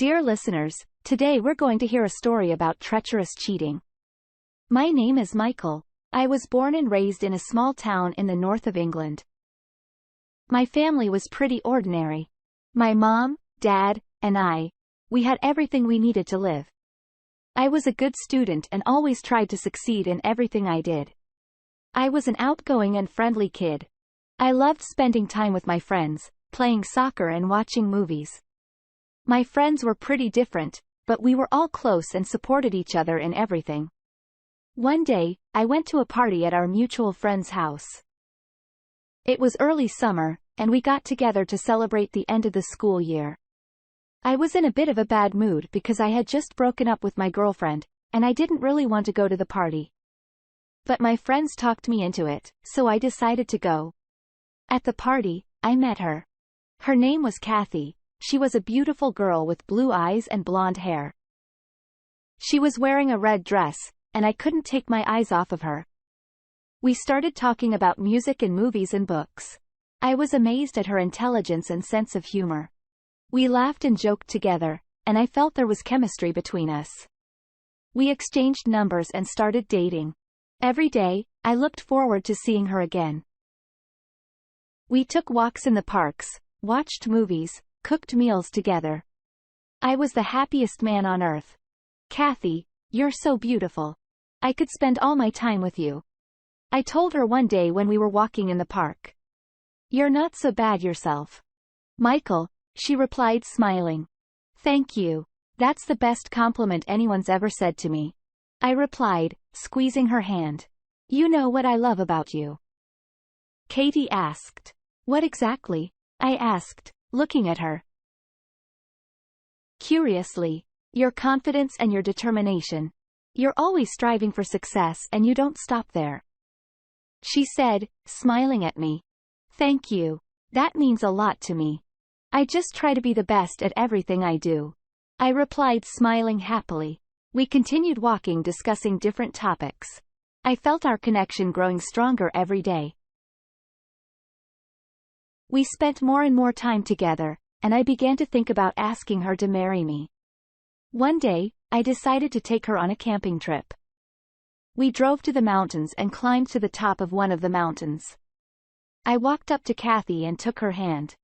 Dear listeners, today we're going to hear a story about treacherous cheating. My name is Michael. I was born and raised in a small town in the north of England. My family was pretty ordinary. My mom, dad, and we had everything we needed to live. I was a good student and always tried to succeed in everything I did. I was an outgoing and friendly kid. I loved spending time with my friends, playing soccer and watching movies. My friends were pretty different, but we were all close and supported each other in everything. One day, I went to a party at our mutual friend's house. It was early summer, and we got together to celebrate the end of the school year. I was in a bit of a bad mood because I had just broken up with my girlfriend, and I didn't really want to go to the party. But my friends talked me into it, so I decided to go. At the party, I met her. Her name was Kathy. She was a beautiful girl with blue eyes and blonde hair. She was wearing a red dress, and I couldn't take my eyes off of her. We started talking about music and movies and books. I was amazed at her intelligence and sense of humor. We laughed and joked together, and I felt there was chemistry between us. We exchanged numbers and started dating. Every day, I looked forward to seeing her again. We took walks in the parks, watched movies, cooked meals together. I was the happiest man on earth. Kathy, you're so beautiful. I could spend all my time with you. I told her one day when we were walking in the park. You're not so bad yourself. Michael, she replied smiling. Thank you. That's the best compliment anyone's ever said to me. I replied, squeezing her hand. You know what I love about you. Katie asked. What exactly? I asked, looking at her. Curiously, your confidence and your determination. You're always striving for success and you don't stop there. She said, smiling at me. Thank you. That means a lot to me. I just try to be the best at everything I do. I replied, smiling happily. We continued walking, discussing different topics. I felt our connection growing stronger every day. We spent more and more time together, and I began to think about asking her to marry me. One day, I decided to take her on a camping trip. We drove to the mountains and climbed to the top of one of the mountains. I walked up to Kathy and took her hand.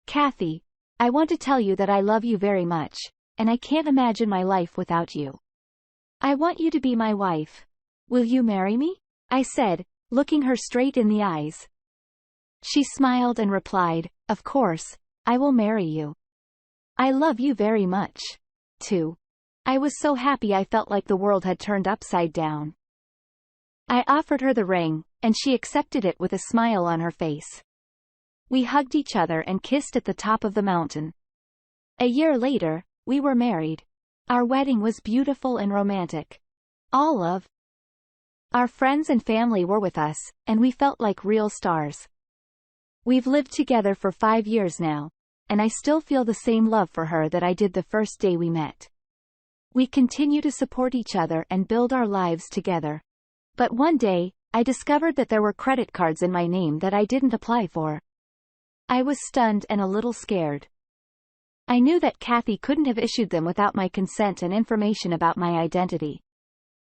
Kathy, I want to tell you that I love you very much, and I can't imagine my life without you. I want you to be my wife. Will you marry me? I said, looking her straight in the eyes. She smiled and replied, of course, I will marry you. I love you very much. Too. I was so happy I felt like the world had turned upside down. I offered her the ring, and she accepted it with a smile on her face. We hugged each other and kissed at the top of the mountain. A year later, we were married. Our wedding was beautiful and romantic. All of our friends and family were with us, and we felt like real stars. We've lived together for 5 years now, and I still feel the same love for her that I did the first day we met. We continue to support each other and build our lives together. But one day, I discovered that there were credit cards in my name that I didn't apply for. I was stunned and a little scared. I knew that Kathy couldn't have issued them without my consent and information about my identity.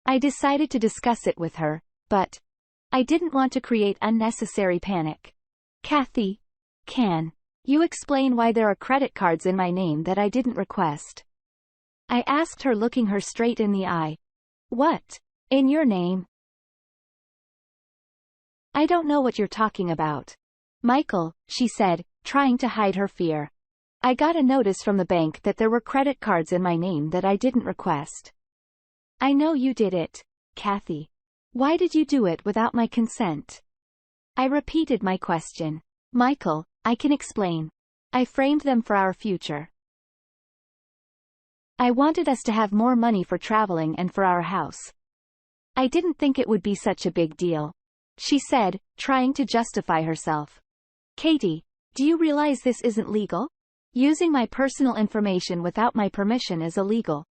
I decided to discuss it with her, but I didn't want to create unnecessary panic. Kathy, can you explain why there are credit cards in my name that I didn't request? I asked her, looking her straight in the eye. What? In your name? I don't know what you're talking about. Michael, she said, trying to hide her fear. I got a notice from the bank that there were credit cards in my name that I didn't request. I know you did it, Kathy. Why did you do it without my consent? I repeated my question. Michael, I can explain. I framed them for our future. I wanted us to have more money for traveling and for our house. I didn't think it would be such a big deal, she said, trying to justify herself. Katie, do you realize this isn't legal? Using my personal information without my permission is illegal.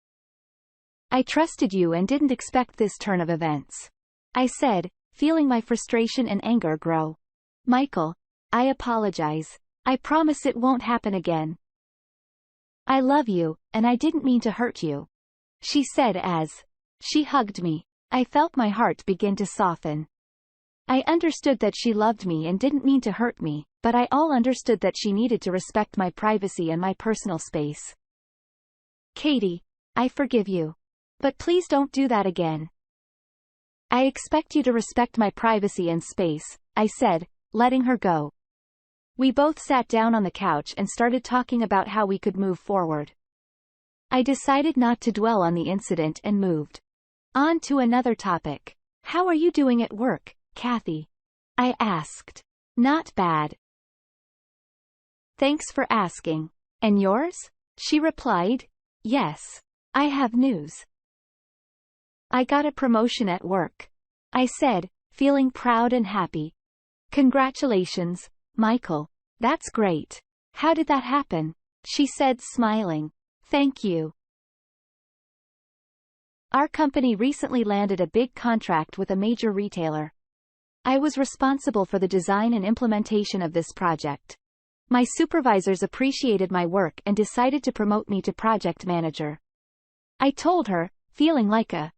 I trusted you and didn't expect this turn of events, I said, feeling my frustration and anger grow. Michael, I apologize. I promise it won't happen again. I love you, and I didn't mean to hurt you, she said as she hugged me. I felt my heart begin to soften. I understood that she loved me and didn't mean to hurt me, but I all understood that she needed to respect my privacy and my personal space. Katie, I forgive you. But please don't do that again. I expect you to respect my privacy and space, I said, letting her go. We both sat down on the couch and started talking about how we could move forward. I decided not to dwell on the incident and moved on to another topic. How are you doing at work, Kathy? I asked. Not bad. Thanks for asking. And yours? She replied. Yes. I have news. I got a promotion at work, I said, feeling proud and happy. Congratulations, Michael. That's great. How did that happen? She said, smiling. Thank you. Our company recently landed a big contract with a major retailer. I was responsible for the design and implementation of this project. My supervisors appreciated my work and decided to promote me to project manager. I told her, feeling like a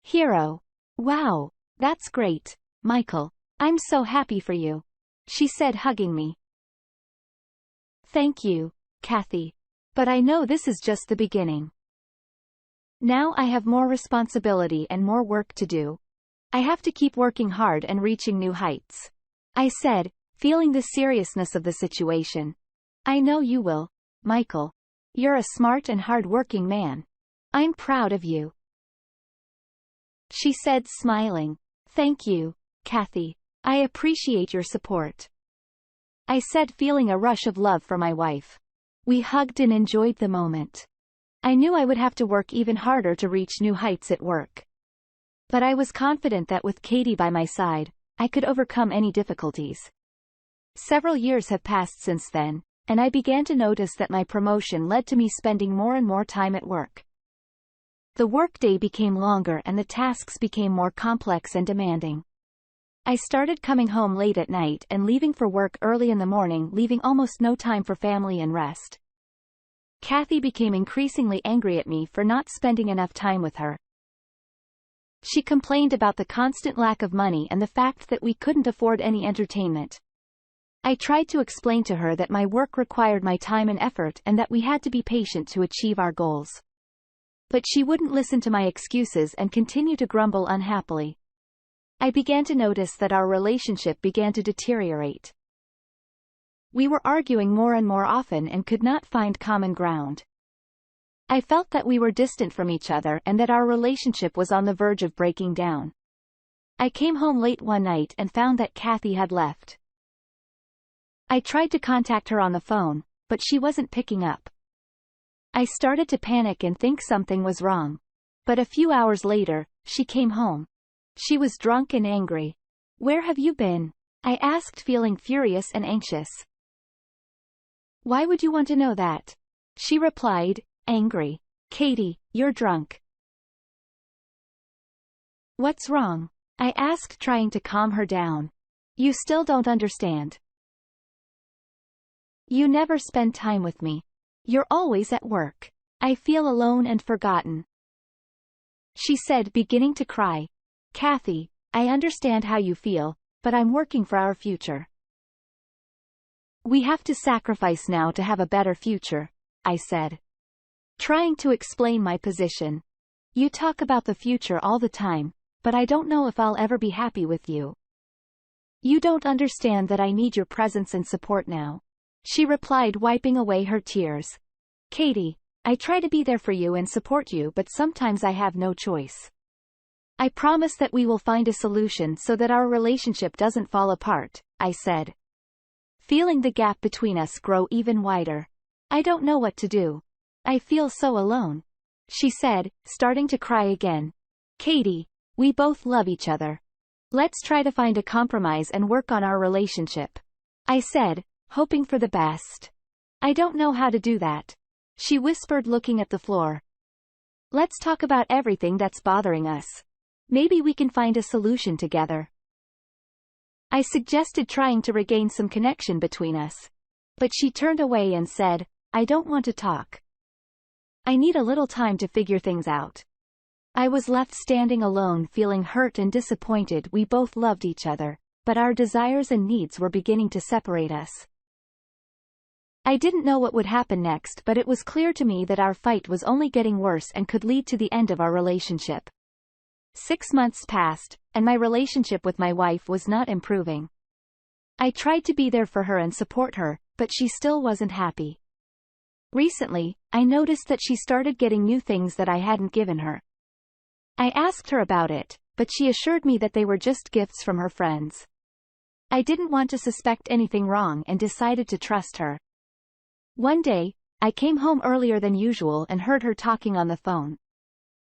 hero. Wow, that's great, Michael. I'm so happy for you, she said, hugging me. Thank you, Kathy. But I know this is just the beginning. Now I have more responsibility and more work to do. I have to keep working hard and reaching new heights, I said, feeling the seriousness of the situation. I know you will, Michael. You're a smart and hard-working man. I'm proud of you, she said, smiling. Thank you, Kathy. I appreciate your support, I said, feeling a rush of love for my wife. We hugged and enjoyed the moment. I knew I would have to work even harder to reach new heights at work. But I was confident that with Katie by my side, I could overcome any difficulties. Several years have passed since then, and I began to notice that my promotion led to me spending more and more time at work. The workday became longer and the tasks became more complex and demanding. I started coming home late at night and leaving for work early in the morning, leaving almost no time for family and rest. Kathy became increasingly angry at me for not spending enough time with her. She complained about the constant lack of money and the fact that we couldn't afford any entertainment. I tried to explain to her that my work required my time and effort and that we had to be patient to achieve our goals. But she wouldn't listen to my excuses and continued to grumble unhappily. I began to notice that our relationship began to deteriorate. We were arguing more and more often and could not find common ground. I felt that we were distant from each other and that our relationship was on the verge of breaking down. I came home late one night and found that Kathy had left. I tried to contact her on the phone, but she wasn't picking up. I started to panic and think something was wrong. But a few hours later, she came home. She was drunk and angry. Where have you been? I asked, feeling furious and anxious. Why would you want to know that? She replied, angry. Katie, you're drunk. What's wrong? I asked, trying to calm her down. You still don't understand. You never spend time with me. You're always at work. I feel alone and forgotten, she said, beginning to cry. Kathy, I understand how you feel, but I'm working for our future. We have to sacrifice now to have a better future, I said, trying to explain my position. You talk about the future all the time, but I don't know if I'll ever be happy with you. You don't understand that I need your presence and support now, she replied, wiping away her tears. Katie, I try to be there for you and support you, but sometimes I have no choice. I promise that we will find a solution so that our relationship doesn't fall apart, I said, feeling the gap between us grow even wider. I don't know what to do. I feel so alone, she said, starting to cry again. Katie, we both love each other. Let's try to find a compromise and work on our relationship, I said, hoping for the best. I don't know how to do that, she whispered, looking at the floor. Let's talk about everything that's bothering us. Maybe we can find a solution together. I suggested, trying to regain some connection between us. But she turned away and said, I don't want to talk. I need a little time to figure things out. I was left standing alone, feeling hurt and disappointed. We both loved each other, but our desires and needs were beginning to separate us. I didn't know what would happen next, but it was clear to me that our fight was only getting worse and could lead to the end of our relationship. 6 months passed, and my relationship with my wife was not improving. I tried to be there for her and support her, but she still wasn't happy. Recently, I noticed that she started getting new things that I hadn't given her. I asked her about it, but she assured me that they were just gifts from her friends. I didn't want to suspect anything wrong and decided to trust her. One day, I came home earlier than usual and heard her talking on the phone.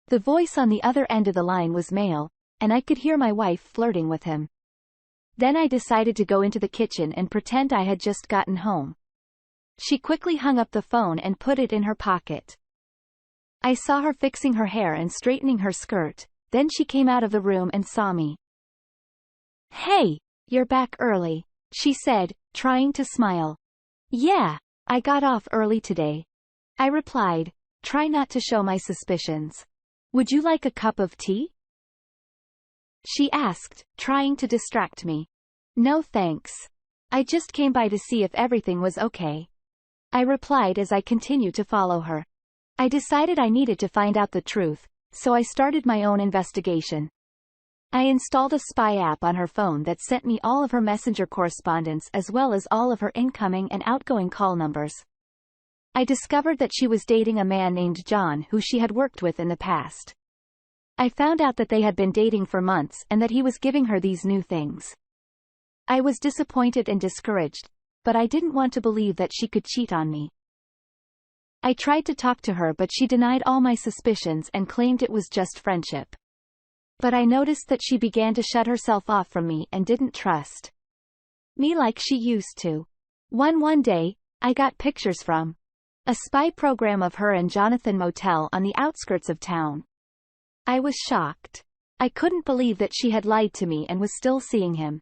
The voice on the other end of the line was male, and I could hear my wife flirting with him. Then I decided to go into the kitchen and pretend I had just gotten home. She quickly hung up the phone and put it in her pocket. I saw her fixing her hair and straightening her skirt, then she came out of the room and saw me. "Hey, you're back early," she said, trying to smile. "Yeah, I got off early today," I replied, trying not to show my suspicions. "Would you like a cup of tea?" she asked, trying to distract me. "No thanks. I just came by to see if everything was okay," I replied as I continued to follow her. I decided I needed to find out the truth, so I started my own investigation. I installed a spy app on her phone that sent me all of her messenger correspondence as well as all of her incoming and outgoing call numbers. I discovered that she was dating a man named John who she had worked with in the past. I found out that they had been dating for months and that he was giving her these new things. I was disappointed and discouraged, but I didn't want to believe that she could cheat on me. I tried to talk to her, but she denied all my suspicions and claimed it was just friendship. But I noticed that she began to shut herself off from me and didn't trust me like she used to. One day, I got pictures from a spy program of her and Jonathan motel on the outskirts of town. I was shocked. I couldn't believe that she had lied to me and was still seeing him.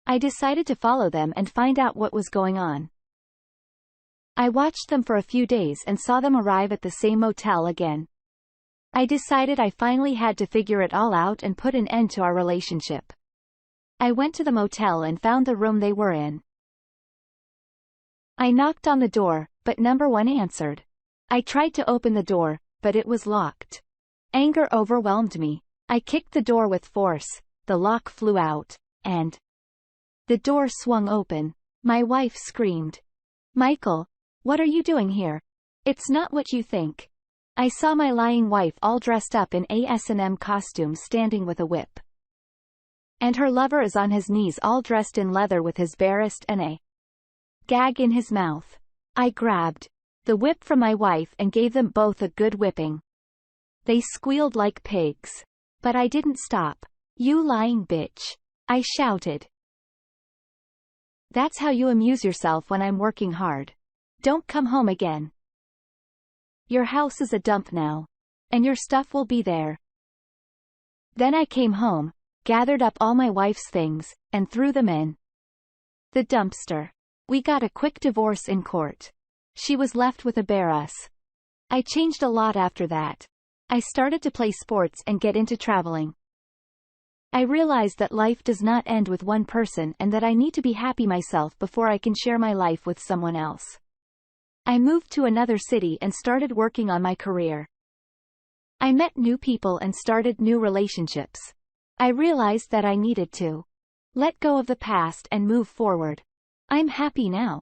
I decided to follow them and find out what was going on. I watched them for a few days and saw them arrive at the same motel again. I decided I finally had to figure it all out and put an end to our relationship. I went to the motel and found the room they were in. I knocked on the door, but number 1 answered. I tried to open the door, but it was locked. Anger overwhelmed me. I kicked the door with force, the lock flew out, and the door swung open. My wife screamed, "Michael, what are you doing here? It's not what you think." I saw my lying wife all dressed up in a S&M costume standing with a whip. And her lover is on his knees all dressed in leather with his bare wrist and a gag in his mouth. I grabbed the whip from my wife and gave them both a good whipping. They squealed like pigs. But I didn't stop. "You lying bitch," I shouted. "That's how you amuse yourself when I'm working hard. Don't come home again. Your house is a dump now. And your stuff will be there." Then I came home, gathered up all my wife's things, and threw them in the dumpster. We got a quick divorce in court. She was left with a bare us. I changed a lot after that. I started to play sports and get into traveling. I realized that life does not end with one person and that I need to be happy myself before I can share my life with someone else. I moved to another city and started working on my career. I met new people and started new relationships. I realized that I needed to let go of the past and move forward. I'm happy now.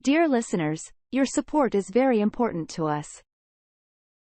Dear listeners, your support is very important to us.